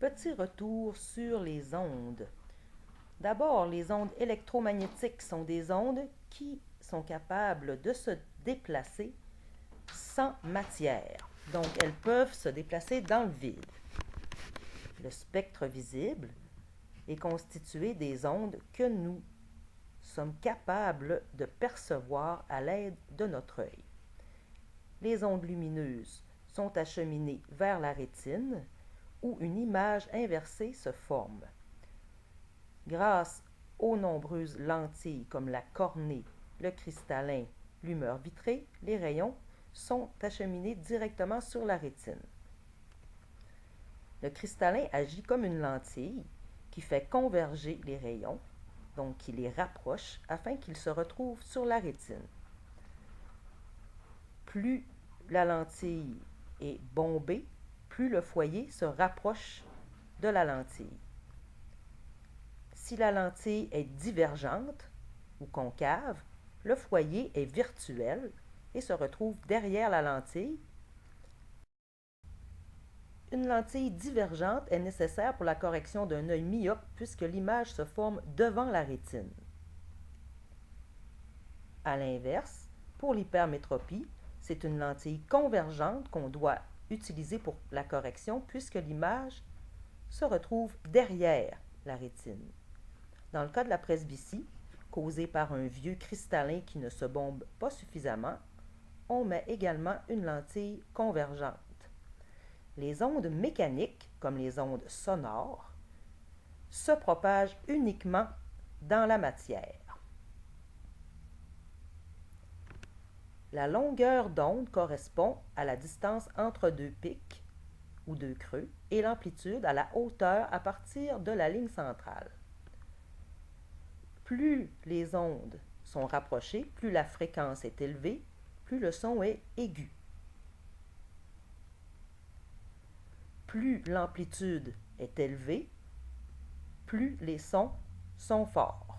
Petit retour sur les ondes. D'abord, les ondes électromagnétiques sont des ondes qui sont capables de se déplacer sans matière. Donc, elles peuvent se déplacer dans le vide. Le spectre visible est constitué des ondes que nous sommes capables de percevoir à l'aide de notre œil. Les ondes lumineuses sont acheminées vers la rétine où une image inversée se forme. Grâce aux nombreuses lentilles comme la cornée, le cristallin, l'humeur vitrée, les rayons sont acheminés directement sur la rétine. Le cristallin agit comme une lentille qui fait converger les rayons, donc qui les rapproche afin qu'ils se retrouvent sur la rétine. Plus la lentille est bombée, plus le foyer se rapproche de la lentille. Si la lentille est divergente ou concave, le foyer est virtuel et se retrouve derrière la lentille. Une lentille divergente est nécessaire pour la correction d'un œil myope puisque l'image se forme devant la rétine. À l'inverse, pour l'hypermétropie, c'est une lentille convergente qu'on doit utiliser pour la correction puisque l'image se retrouve derrière la rétine. Dans le cas de la presbytie, causée par un vieux cristallin qui ne se bombe pas suffisamment, on met également une lentille convergente. Les ondes mécaniques, comme les ondes sonores, se propagent uniquement dans la matière. La longueur d'onde correspond à la distance entre deux pics ou deux creux et l'amplitude à la hauteur à partir de la ligne centrale. Plus les ondes sont rapprochées, plus la fréquence est élevée, plus le son est aigu. Plus l'amplitude est élevée, plus les sons sont forts.